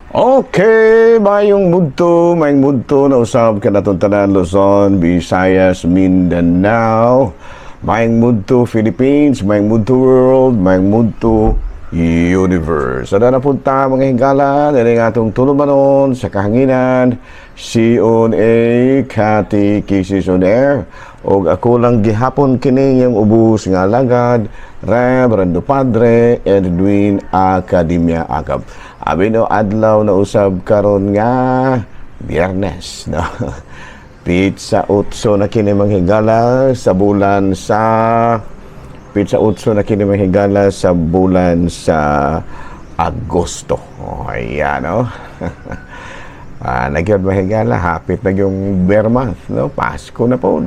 Okay, mayong mudto na usab ka natong tanan Luzon, Visayas, Mindanao. Mayong mudto Philippines, mayong mudto world, mayong mudto universe. Sada na punta mga hingala, dili nga atong tulumanon sa kahanginan, Sion A. Cathy Kisses on Air. O ako lang gihapon kini yung ubus nga lagad, Reverendo Padre Edwin Academia Akab. Abi no adlaw na usab karon nga Biyernes, no. Pizza utso na kini manghigala sa bulan sa Pizza utso na kini manghigala sa bulan sa Agosto. Oh, ayan, no. Nagyod mahigala, hapit na yung bear month, no? Pasko na po.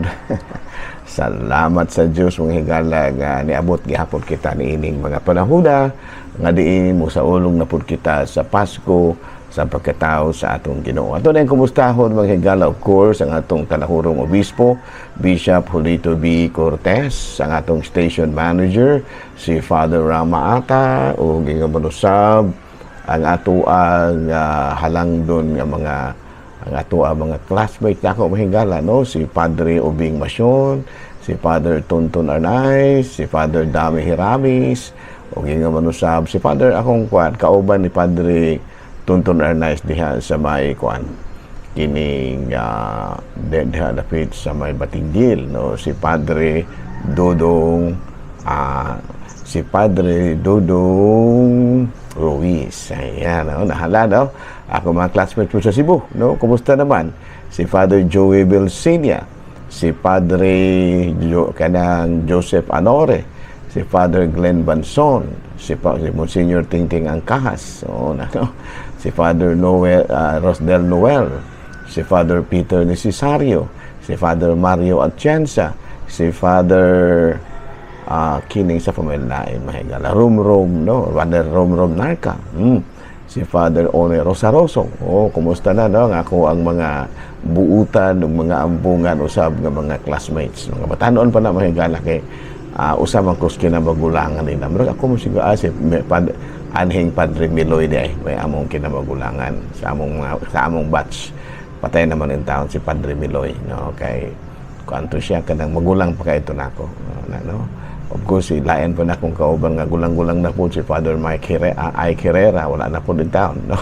Salamat sa Diyos mga higala nga niabot gihapon kita ni ining mga panahuna nga diin mo sa ulong na pud kita sa Pasko sa pagkatao sa atong Ginoo. Ato na yung kumustahon mga higala, of course, ang atong talahurong obispo, Bishop Julito B. Cortez, ang atong station manager, si Father Rama Ata, o gingamanusab, ang ato ang halangdon nga ang ato ang mga classmates nako mahigala, no, si Padre Obing Masyon, si Father Tonton Arnay, si Father Dami Hiramis, o gingamanusab si Father akong kauban ni Padre Tonton Arnay diha sa may kining diha dapit sa may Batinggil, no, si Padre Dodong Ruiz. Ayan, no? Nahala, no? Ako mga classmates po sa Cebu, no? Kumusta naman? Si Father Joey Belsinia, si Padre Joseph Anore, si Father Glenn Banson, si Monsignor Tingting Angkahas, no? Si Father Rosdel Noel, si Father Peter Necesario, si Father Mario Atienza, si Father kining sa pamilyain mahigala Rom, no, Father Rom Narca, si Father One Rosaroso. Kumusta na, no, nga ako ang mga buutan ng mga ambungan usab nga mga classmates, mga batanon pa na mahigala kay usab ang kuski na magulangan nila. Pero ako mo siguro si anhing Padre Miloy di may among kinamagulangan sa among batch. Patay naman yung taon si Padre Miloy, no, kay kanto siya kanang magulang pa kay ito nako, no. Of course, lain pa na kung kauban nga gulang-gulang na po si Father Mike Herrera, wala na po din taon, no?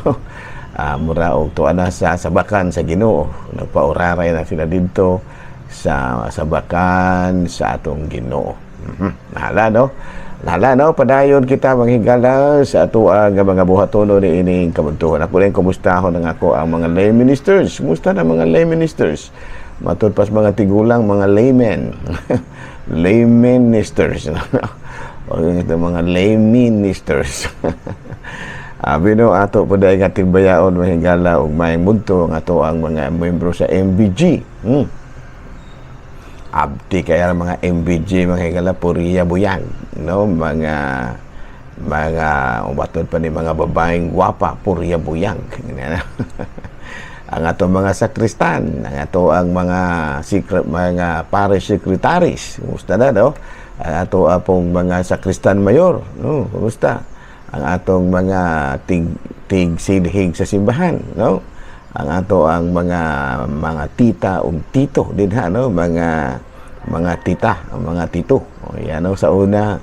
Mura og tuwa na sa sabakan sa Ginoo. Nagpauraray na sila dito sa sabakan sa atong Ginoo. Nahala, no? Nahala, no? Padayon kita manghigala sa ato ang mga buhatono ni ining kabuntuhan. Ako rin kumustahon ng ako ang mga lay ministers. Kumusta na mga lay ministers? Matod pas mga tigulang, mga laymen. Lay ministers. O ito mga lay ministers. Bino ato po dahil nga tigbayaon mahigala o may munto ang ato ang mga membro sa MBG. Abdi kaya mga MBG mahigala puriya buyang, no, mga umatod pa ni mga babaeng gwapa puriya buyang. Ang ato mga sakristan, ang ato ang mga parish secretaries, kumusta na, no? Ang ato apong mga sakristan mayor, no? Kumusta? Ang atong mga tig-sidhig sa simbahan, no? Ang ato ang mga tita o tito din ha, no? Mga tita, mga tito. O yan, no? Sa una,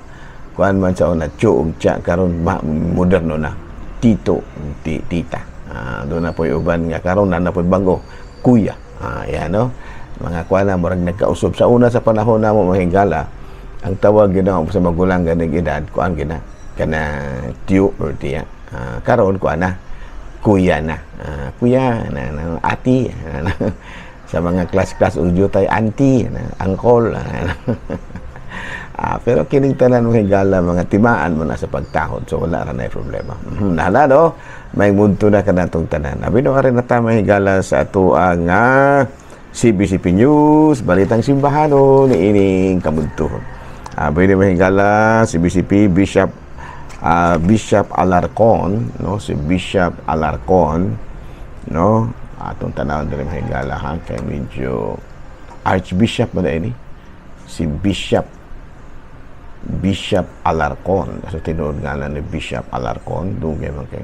kuan man sa una, tsuog tsa, karon moderno na, tito, tita. Doon na po yung uban nga karon na po banggo kuya, yan, no, mga kuana murag nagkausob sa una sa panahon namo mahigala ang tawag gina sa magulang ganing edad kuan gina kana tiyo or tiya, karon kuana kuya na, kuya na ati sa mga class udyo tay auntie na uncle. Pero kining tanan mo higala mga timaan mo na sa pagtahod, so wala ra na problema. Nahala, no, may munto na kanatong tanan. Abi no ari na ta mahigala sa ato ang CBCP News, balitang simbahanon ni ining kabuntuhon. Abi ni mahigala CBCP Bishop Alarcon, no, si Bishop Alarcon, no, atong tanawon diri mahigala ha kay medyo Archbishop ba ini si Bishop Alarcon. So tinuod nga ni Bishop Alarcon, dugay man kay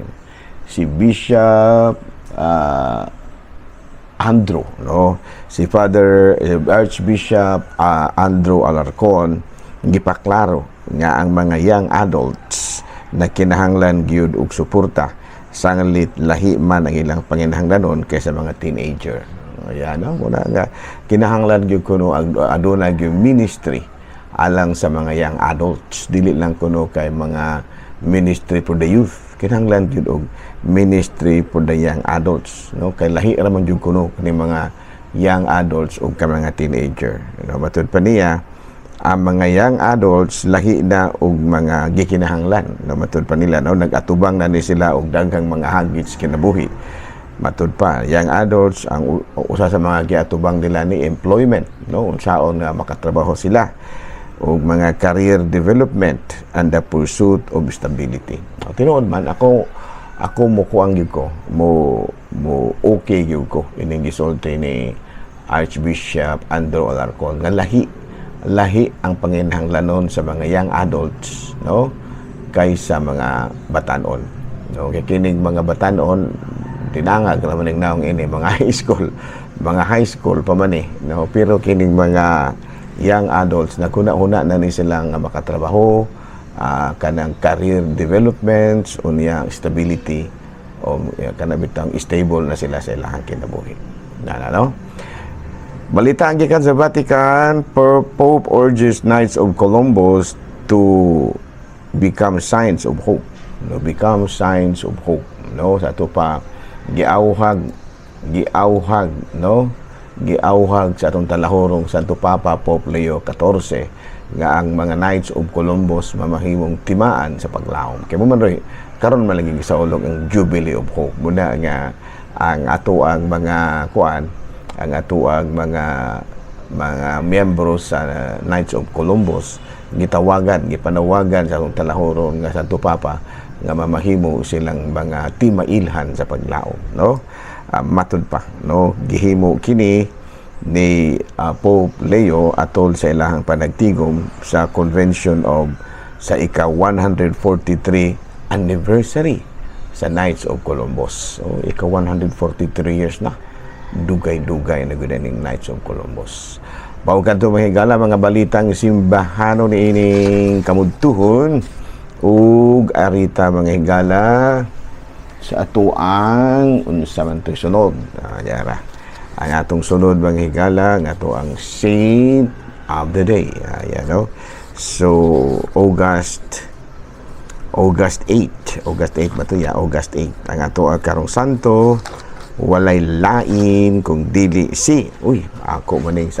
si Bishop Andrew, no? Si Father Archbishop Andrew Alarcon gipaklaro nga ang mga young adults na kinahanglan gyud og suporta sanglit lahi man ang ilang panginahanglanon kaysa mga teenager. Ayan, no? Muna nga kinahanglan gyud kuno aduna gyud ministry alang sa mga young adults, dili lang kuno kay mga ministry for the youth, kinahanglan gyud og ministry for the young adults, no? Kay lahi ra man gyud kuno kani mga young adults o ka mga teenager, no? Matud pa niya ang mga young adults lahi na og mga gikinahanglan, no? Matud pa nila, no? Nagatubang na ni sila og daghang mga hagits kinabuhi. Matud pa, young adults ang usa sa mga giatubang nila ni employment, no? Unsaon nga makatrabaho sila og mga career development and the pursuit of stability. Tinuod man ako mo kuang gyud ko mo okay gyud ko ining gisulti ni Archbishop Andrew Alarcon nga lahi ang panginahanglanon sa mga young adults, no, kaysa mga batanon, no? Kay kining mga batanon tinangag naman ning naong ini mga high school pa man no, pero kining mga young adults na kuna-una na ni silang makatrabaho, kanang career developments, unya stability, o kanabitang stable na sila sa ilang kinabuhi. No? Balita ang gikan sa Vatican, Pope urges Knights of Columbus to become signs of hope. No, become signs of hope. No, sa ato pa giauhag, no? Giauhag sa atong talahorong Santo Papa Pope Leo XIV nga ang mga Knights of Columbus mamahimong timaan sa paglaom. Kaya mo man rin, karon man lagi gisaulog ang Jubilee of Hope. Muna nga ang ato ang mga kuan, ang ato ang mga miyembro sa Knights of Columbus gipanawagan sa atong talahorong nga Santo Papa nga mamahimo silang mga timailhan sa paglaom, no? Matud pa, no, gihimo kini ni Pope Leo atol sa ilahang panagtigom sa convention of sa ika-143 anniversary sa Knights of Columbus. So ika-143 years na dugay-dugay na gud ning Knights of Columbus. Bago kanto mahigala mga balitang simbahano ni ining kamudtuhon ug arita mga higala sa atuang unsa man to'y sunod. Yara. Ang atong sunod mga higala ang ato ang Saint of the Day. Ayan, no? So August 8 ba to? Yeah, August 8. Ang ato ang karong santo walay lain kung dili si ako maning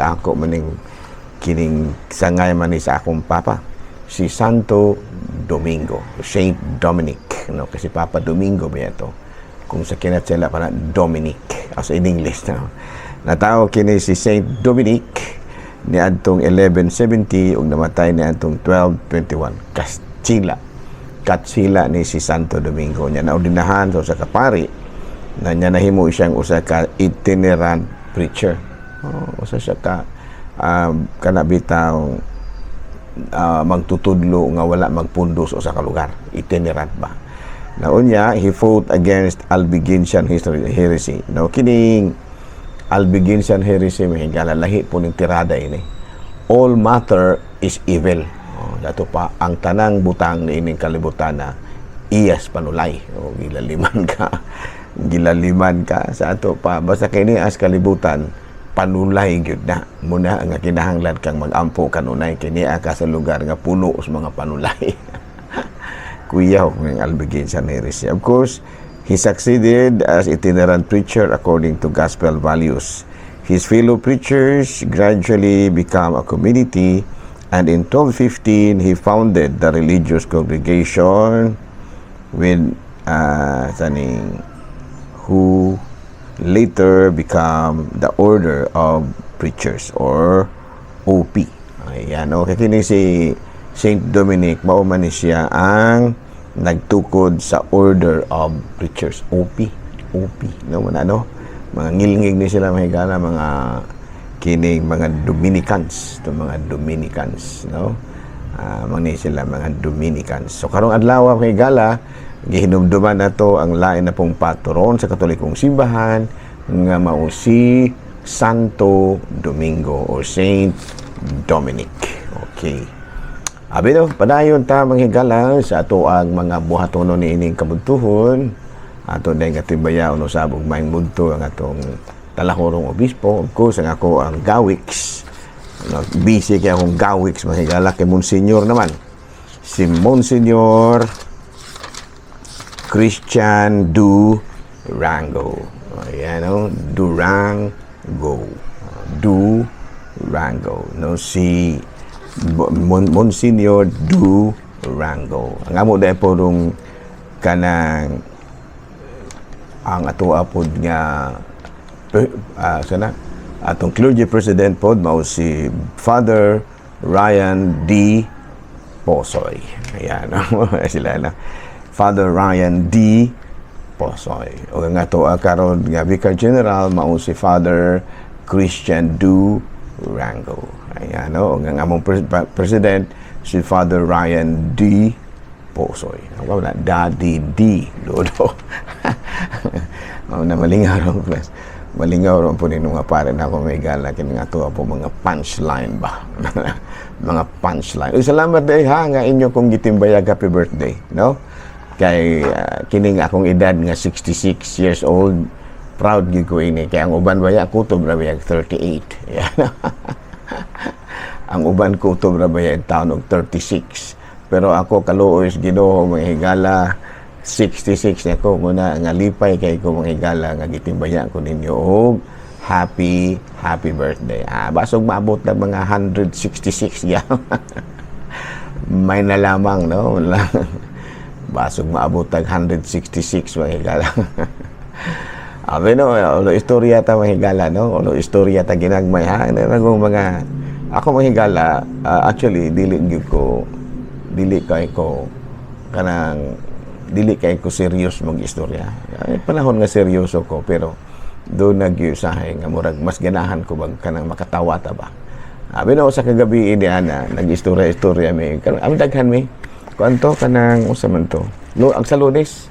kining sangay man ni sa akong papa, si Santo Domingo, Saint Dominic, no? Kasi Papa Domingo ba ito? Kung sa kinatsela para Dominic, as in English, no? Natao kini si Saint Dominic ni adtong 1170 ug namatay ni adtong 1221. Katsila ni si Santo Domingo. Nya naordinahan sa usa ka pari na nya nahimo siyang usa ka itinerant preacher. Usa siya ka kanabitaw magtutudlo nga wala magpundos o sa kalugar, itinerant ba. Naunya, he fought against Albigensian heresy. Now, kining Albigensian heresy, mahigala lahi po ng tirada ini. All matter is evil. Dato pa, ang tanang butang ni ining kalibutan na iyas panulay. Gilaliman ka sa ato pa. Basta kini as kalibutan, panulay gyud na muna nga kinahanglan kang magampo kanunay kini ka sa lugar nga puno sa mga panulay. Kuyaw ng Albigensian heresy. Of course, he succeeded as itinerant preacher according to gospel values. His fellow preachers gradually become a community, and in 1215 he founded the religious congregation with who later become the Order of Preachers or OP. Ayan, okay. Kini si Saint Dominic, mauman ni siya ang nagtukod sa Order of Preachers, OP. No, mga ngilngig ni sila mahigala, mga kining mga Dominicans, no? Mga sila mga Dominicans. So karong adlaw mahigala Gihinumduman nato ang lain na pong patron sa Katolikong simbahan nga mao si Santo Domingo or Saint Dominic. Okay. Abi no, padayon ta manghigala sa ato ang mga buhatonon ni ining kabuntuhon. Ato day nga timbayaw no sabog maing mudto ang atong talahorong obispo. Of course, ang ako ang gawiks. Busy kaya akong gawiks manghigala kay Monsignor naman. Si Monsignor Christian Durango. Ayan, no? Durango. Durango. No? Si Monsignor Durango. Ang amo dahil po nung kanang ang ato apod nga sana atong clergy president pod mao si Father Ryan D. Posoy. Ayan, no? Sila na. Father Ryan D. Posoy. O nga to karon nga Vicar General mao si Father Christian Durango. Ayan, no? O nga among president si Father Ryan D. Posoy. Ako na Daddy D. Lodo. Na malingaw ron class. Malingaw ron po nino nga pare na ako may gala kini nga to po mga punchline ba. Mga punchline. Salamat day ha nga inyo kong gitimbayag happy birthday, no? Kay kining akong edad nga 66 years old, proud gyud ko ini kay ang uban baya kutob ra baya 38. Ang uban kutob ra baya taon og 36. Pero ako kaluoy Ginoo mga higala 66 na ko muna nga lipay kay ko mga higala nga gitimbaya ko ninyo og happy birthday. Basog maabot na mga 166 ya. May na lamang no. Basog maabot tag 166 mga higala. Abi no, ulo istorya ta mga higala no. Ulo istorya ta ginagmay ha. Nagong mga ako mga higala actually dili kay ko serious mag-istorya. Ay panahon nga seryoso ko pero doon nagyusahay nga murag mas ganahan ko bag kanang makatawa ta ba. Abi no sa kagabi ini ana nag-istorya mi. Ang daghan mi kuanto kanang usa man to. Ang sa Lunes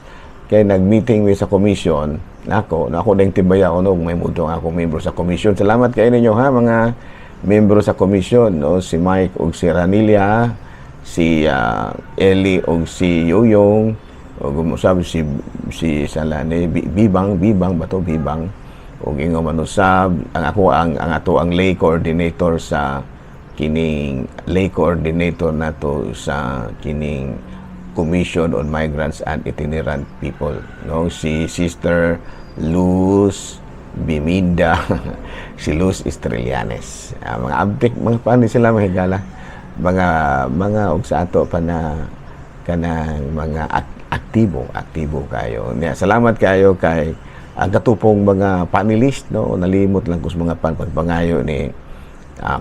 kay nag-meeting mi sa commission nako ding tibayaw no may mudto ako membro sa commission. Salamat kay ninyo ha mga membro sa commission no si Mike ug si Ranilia, si Eli ug si Yoyong o gumusabi si Salane Bibang ug ingo manusab ang ato ang lay coordinator sa kining lay coordinator nato sa kining Commission on Migrants and Itinerant People no si Sister Luz Biminda si Luz Estrelianes mga abtik mga paano sila mahigala mga og sa ato pa na kanang mga aktibo kayo niya. Salamat kayo kay ang katupong mga panelist no nalimot lang ko sa mga pagpangayo ni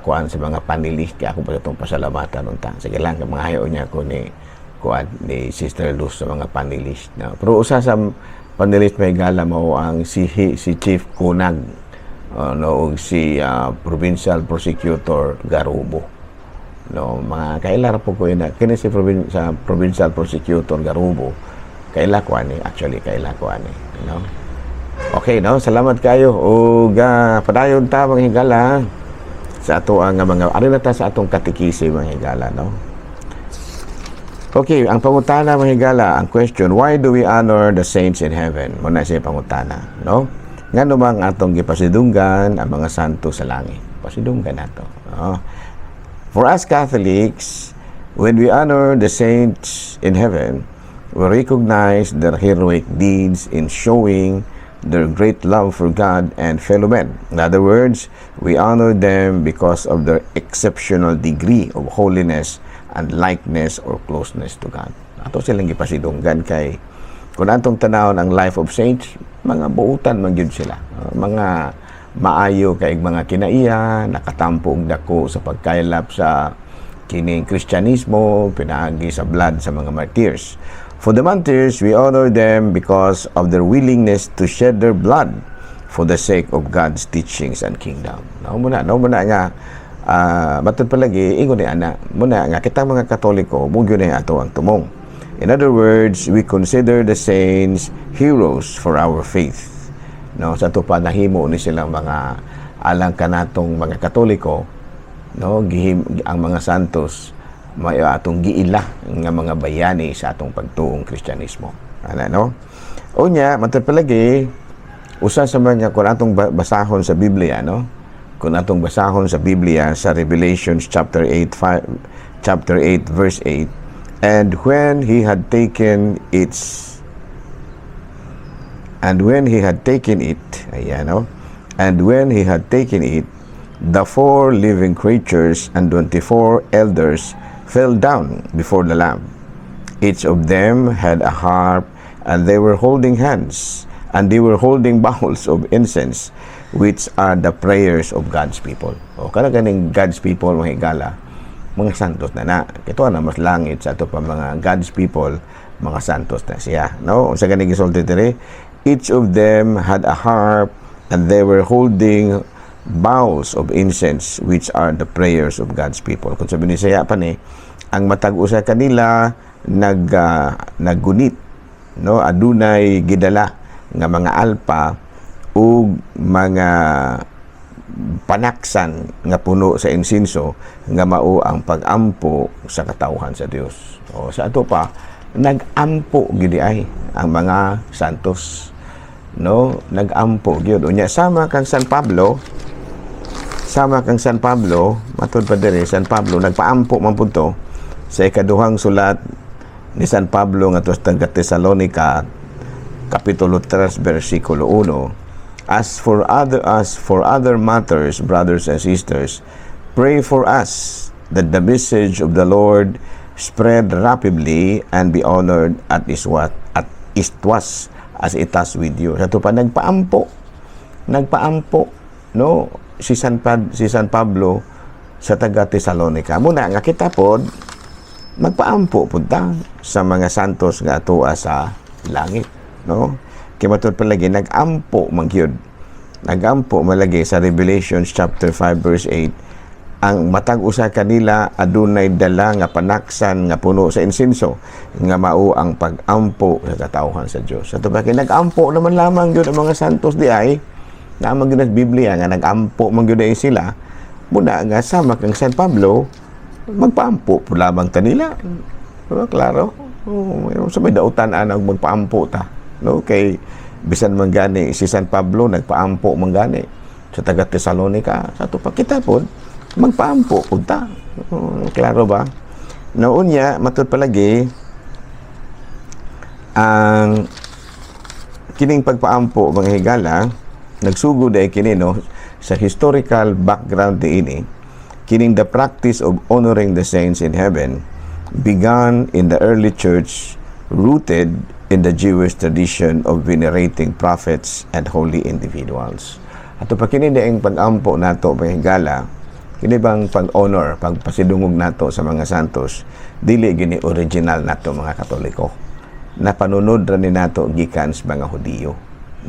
kuan sa mga panelist kaya ako pa itong pasalamatan unta sige lang mga hayo niya ko ni kuan ni Sister Luz sa mga panelist no. Pero usa sa panelist may gala mo ang si Chief Kunag no og si Provincial Prosecutor Garubo no mga kailan po ko ina kini si Provincial Prosecutor Garubo kaila ko ani no. Okay no salamat kayo ug padayon ta mga higala sa ato ang mga ari na ta sa atong katikisi mga higala no. Okay, ang pangutana mga higala, ang question, why do we honor the saints in heaven? Muna siya pangutana, no? Nga namang atong gipasidunggan ang mga santo sa langit. Pasidunggan nato. No? For us Catholics, when we honor the saints in heaven, we recognize their heroic deeds in showing their great love for God and fellow men. In other words, we honor them because of their exceptional degree of holiness and likeness or closeness to God. Ato silang gipasidunggan kay kung atong tanawon ang life of saints, mga buutan man gyud sila. Mga maayo kay mga kinaiya, nakatampo og dako sa pagkaylap sa kining Kristyanismo, pinaagi sa blood sa mga martyrs. For the martyrs, we honor them because of their willingness to shed their blood for the sake of God's teachings and kingdom. Now muna nga matod palagi ingon ni ana muna nga kita mga Katoliko mugyo na ato ang tumong In other words, we consider the saints heroes for our faith. No, sa to pa nahimo ni silang mga alang kanatong mga Katoliko, no, ang mga santos may atong giila nga mga bayani sa atong pagtuong Kristyanismo. Ana no? Unya, matod palagi usa sa mga kung atong basahon sa Biblia, no? Kung atong basahon sa Biblia sa Revelations chapter 8 verse 8, and when he had taken it, ayan, no? And when he had taken it, the 4 living creatures and 24 elders fell down before the Lamb. Each of them had a harp, and they were holding hands, and they were holding bowls of incense, which are the prayers of God's people. O kada ganing God's people, mga higala, mga santos na. Ito na mas langit sa ato pa mga God's people, mga santos na siya. No? Sa ganing gisulti diri, each of them had a harp, and they were holding bowls of incense, which are the prayers of God's people. Kung sabi ni siya pa ni, ang matag usa kanila naggunit, no, adunay gidala nga mga alpa ug mga panaksan nga puno sa insinso nga mao ang pag-ampo sa katawhan sa Dios. O sa ato pa nag-ampo gid ay ang mga santos, no, nag-ampo gyud. Unya sama kang San Pablo matud pa diri San Pablo nagpaampo man pud to sa ikaduhang sulat ni San Pablo nga tos taga Tesalonica kapitulo 3 bersikulo 1. As for other matters, brothers and sisters, pray for us that the message of the Lord spread rapidly and be honored as it was as it was with you. Sa to pa nagpaampo, no, si San Pablo sa taga Tesalonica. Muna nga kita pod magpaampo pud ta sa mga santos nga atoa sa langit, no? Kimatod palagi nag-ampo mangyud. Nag-ampo malagi sa Revelations chapter 5 verse 8. Ang matag usa kanila adunay dala nga panaksan nga puno sa insinso nga mao ang pag-ampo sa katawhan sa Dios. Sa tubag nag-ampo naman lamang gyud ang mga santos di ay naman gyud sa Biblia nga nag-ampo man gyud ay sila. Muna nga sama kang San Pablo magpaampo po lamang kanila. Klaro. Sa may dautan ang magpaampo ta. No, kay bisan man gani si San Pablo nagpaampo man gani sa taga Tesalonica, sa to pa kita pod magpaampo pud ta. Klaro ba? Naunya matud palagi ang kining pagpaampo mga higala nagsugod ay kini no sa historical background niini. Kining the practice of honoring the saints in heaven began in the early church, rooted in the Jewish tradition of venerating prophets and holy individuals. Ato pa kini ang pag-ampo nato mahigala, kini bang pag-honor, pagpasidungog nato sa mga santos, dili gini original nato mga Katoliko. Napanunod ra ni nato gikan sa mga Hudiyo.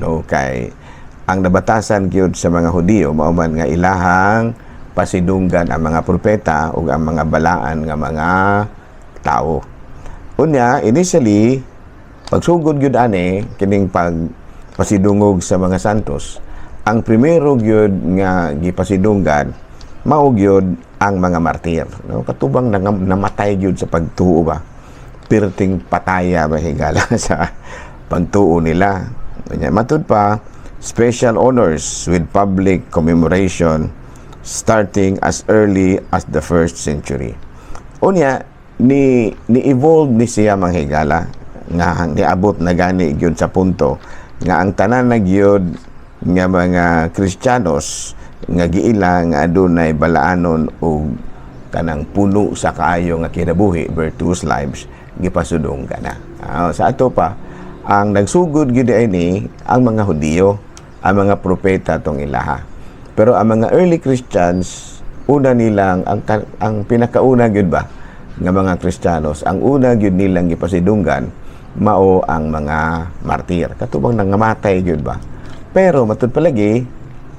No, kay ang nabatasan gyud sa mga Hudiyo mao man nga ilahang pasidunggan ang mga propeta ug ang mga balaan nga mga tao. Unya, initially pagsugod gyud ani kining pagpasidungog sa mga santos, ang primero gyud nga gipasidunggan mao gyud ang mga martir, no? Katubang namatay gyud sa pagtuo ba, pirting pataya ba higala sa pagtuo nila. Matud pa special honors with public commemoration starting as early as the 1st century. Unya ni-evolve ni siya mga higala nga niabot na gani gyud sa punto nga ang tanan na gyud nga mga Kristiyanos nga giila nga adunay balaanon o kanang puno sa kaayo nga kinabuhi, virtuous lives, gipasudong kana. Sa ato pa ang nagsugod gyud ini ang mga Hudiyo, ang mga propeta tong ilaha. Pero ang mga early Christians una nilang ang pinakauna gyud ba nga mga Kristiyanos, ang una gyud nilang gipasidunggan mao ang mga martir, katubang nangamatay gyud ba. Pero matud palagi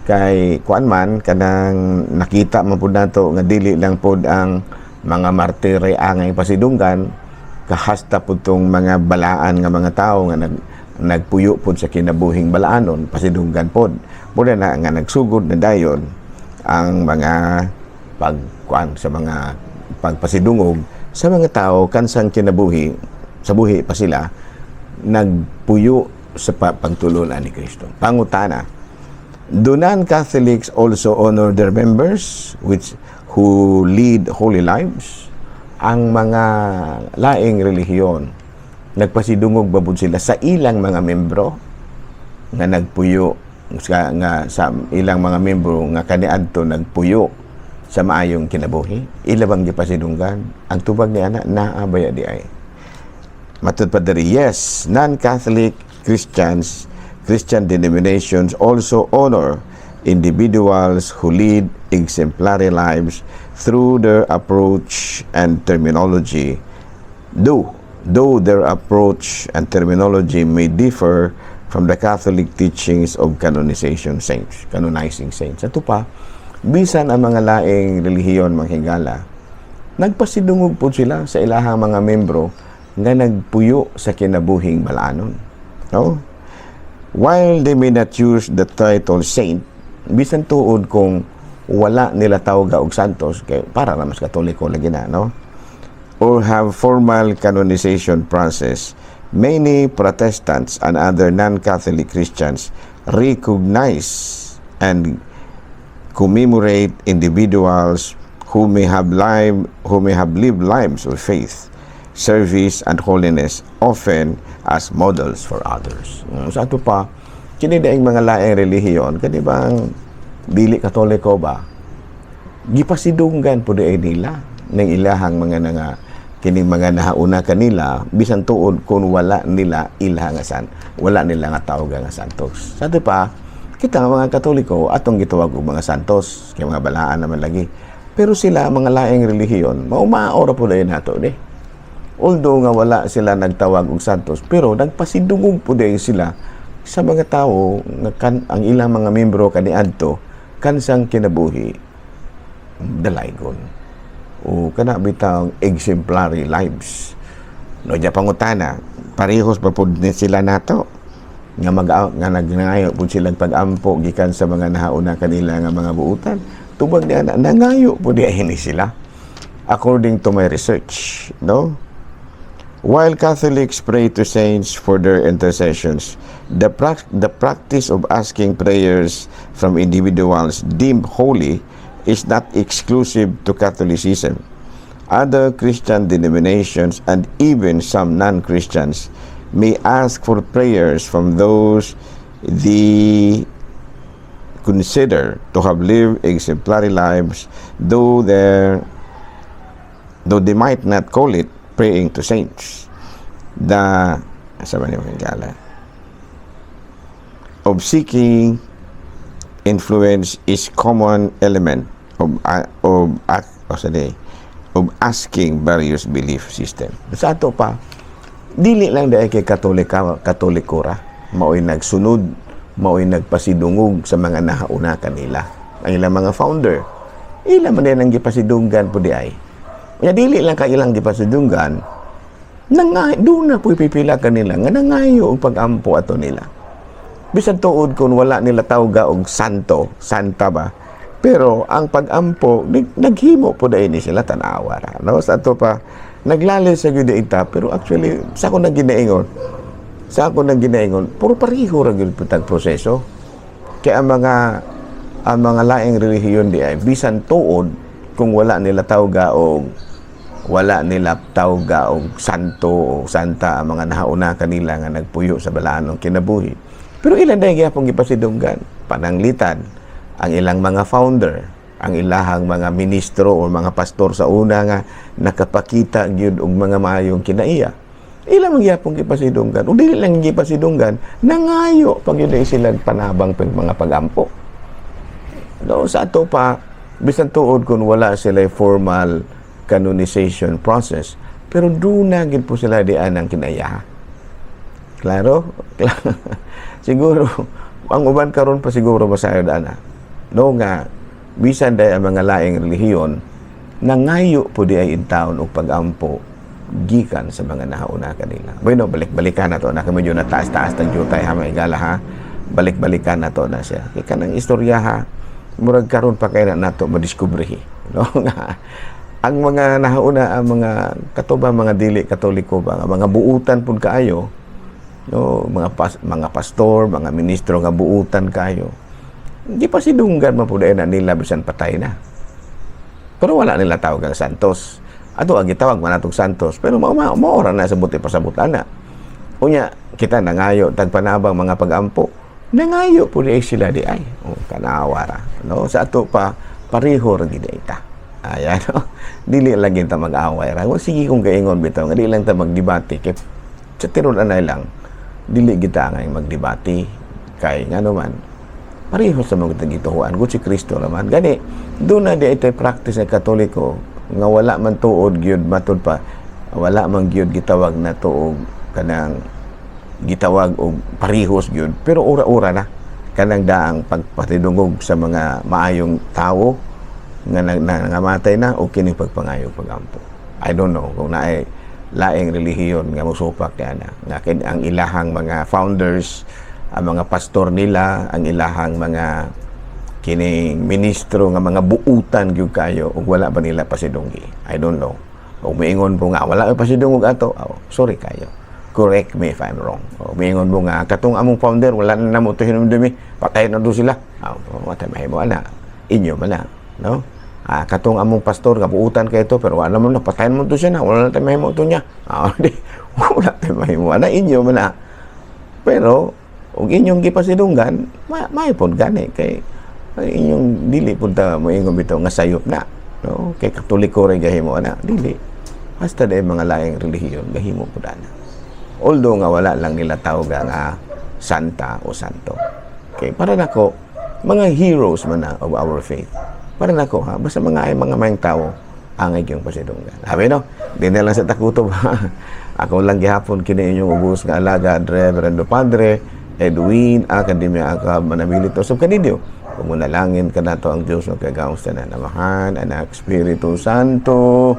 kay kuan man kanang nakita man pud nato nga dili lang pud ang mga martir ang pasidunggan, kahasta po tong mga balaan nga mga tao nga nagpuyo po sa kinabuhing balaanon, pasidunggan po. Muna na nga nagsugod na dayon ang mga pagkuan sa mga pagpasidungog sa mga tao kansang kinabuhi, sa buhi pa sila, nagpuyo sa pagtulunan ni Kristo. Pangutana, do non-Catholics also honor their members who lead holy lives? Ang mga laing relihiyon, nagpasidungog ba sila sa ilang mga membro nga nagpuyo nga sa ilang mga membro nga kaniadto nagpuyo sa maayong kinabuhi? Ila bang gipasidunggan? Ang tubag ni ana naabaya di ay. Matud pa diri, yes, non-Catholic Christian denominations also honor individuals who lead exemplary lives through their approach and terminology. Though their approach and terminology may differ from the Catholic teachings of canonizing saints. Ito pa, bisan ang mga laing relihiyon manghigala, nagpasidungog po sila sa ilahang mga membro nga nagpuyo sa kinabuhing balaanon. No? While they may not use the title saint, bisan tuod kung wala nila tawag og santos, kay para na mas katoliko lagi na, no? Or have formal canonization process, many Protestants and other non-Catholic Christians recognize and commemorate individuals who may have lived lives of faith, service, and holiness, often as models for others. Sa ato pa, kinidaing mga laing relihiyon, kani bang dili katoliko ba? Gipasidunggan po di nila ng ilahang mga kining mga nahauna kanila, bisan tuod kung wala nila wala nila nga tawag nga santos. Sa ato pa, kita nga mga katoliko, atong gitawag og mga santos, kay mga balaan naman lagi. Pero sila, mga laing relihiyon, maumaora po dahil nato, di. Although nga wala sila nagtawag og santos, pero nagpasidungog po dahil sila sa mga tao, ang ilang mga membro kaniadto, kansang kinabuhi, dalaygon. O kana bitang exemplary lives. No, diya pangutana, parehos pa po sila nato. Nga nagnangayo po silang pag-ampo gikan sa mga nahauna kanila nga mga buutan. Tubag niya na nangayo po diya sila. According to my research, no? While Catholics pray to saints for their intercessions, the practice of asking prayers from individuals deemed holy is not exclusive to Catholicism. Other Christian denominations and even some non-Christians may ask for prayers from those they consider to have lived exemplary lives, though they might not call it praying to saints. The of seeking influence is common element of asking various belief system. Sa ato pa, dili lang dahil kay katolikura, mao'y nagsunod, mao'y nagpasidungog sa mga nahauna kanila. Ang ilang mga founder, ilang man din ang gipasidunggan po di ay. Kaya dili lang ka ilang gipasidunggan, doon na po'y pipila kanila, nga nangayo ang pag-ampo ato nila. Bisan tuod kung wala nila tawga og santa ba, pero ang pag-ampo, naghimo po dahil ni sila tanawa ra. No? Sa ato pa, naglali sa gyud ita, pero actually, sa ako nang ginaingon, puro pariho ra gyud putag proseso. Kaya ang mga laing relihiyon di ay, bisan tuod, kung wala nila tawga og santo o santa ang mga nahauna kanila nga nagpuyo sa balaan ng kinabuhi. Pero ilan dahil gyapon gipasidunggan, pananglitan, ang ilang mga founder, ang ilahang mga ministro o mga pastor sa una nga nakapakita gyud og mga maayong kinaiya. Ilang gyapon gipasidunggan, o dili lang gipasidunggan, nangayo pag yun ay silang panabang mga pagampo. No, sa ato pa, bisan tuod kung wala sila formal canonization process, pero doon na gid po sila dian ang kinaya. Klaro? Siguro, ang uban karon pa siguro masayod ana. No nga, bisan day ang mga laing relihiyon, nangayo po di ay in taon o pag-ampo gikan sa mga nahauna kanila. Bueno, balik-balikan na to na medyo na taas-taas ng jutay ha mga igala ha. Balik-balikan na to na siya. Kaya kanang istorya ha, murag karon pa kaya na to madiskubre no nga ang mga nahauna ang mga katuba mga dili katoliko ba mga buutan pud kaayo no mga pastor mga ministro nga buutan kayo di pa sidunggan man pud na nila bisan patay na pero wala nila tawag ang santos ato ang gitawag man natong santos pero maora na sa buti pasabot ana unya kita nangayo tagpanabang mga pagampo nangayo pud sila di ay kanawara no sa ato pa pareho ra gid ita ayan no dili lang ta mag-away ra sige kung kaingon bitaw nga di lang ta magdebate kay sa tiron anay lang dili kita nga magdebate kay ngano man pareho sa mga gituhuan gud si Kristo naman gani do na di ito practice ng Katoliko nga wala man tuod gyud matud pa wala man gyud gitawag na tuog kanang gitawag og parehos gyud pero ura-ura na kanang daang pagpatidungog sa mga maayong tao nga nangamatay na o kining pagpangayo pagampo. I don't know kung naay laing relihiyon nga mosupak ana nga ang ilahang mga founders ang mga pastor nila ang ilahang mga kining ministro nga mga buutan gyud kayo ug wala ba nila pasidunggi. I don't know. Kung miingon po nga wala pasidungog ato, sorry kayo. Correct me if I'm wrong. Mingon mo nga, katong among founder, wala na mo ito hinumdumi, patay na doon sila. Matay mahimo na. Inyo man na. No? Katong among pastor, kapuutan kayo ito, pero wala mo na, patayin mo ito siya na, wala na tayo mahimo ito niya. Wala tayo mahimo na, inyo man na. Pero, kung inyong gipasidunggan, maipod gani, kay inyong dili po ta mo ingon bitaw nga sayop na. No? Kay Katoliko rin gahimo na, dili. Basta dahil mga laing relihiyon, gahimo po na. Although nga wala lang nila tawag nga santa o santo. Okay, para nako mga heroes man na of our faith. Para nako ha, basta mga mayang tao ang inyong pasidunggan. Sabi no, di na lang sa takutob ha. Ako lang gihapon kini inyong ubos nga alaga Reverendo Padre Edwin Academia Akab Manabilito sa kanidyo. Kumunalangin ka nato ang Diyos ng kagawang sa Amahan, Anak, Espiritu Santo.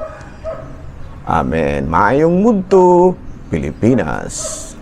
Amen. Maayong mudto Pilipinas.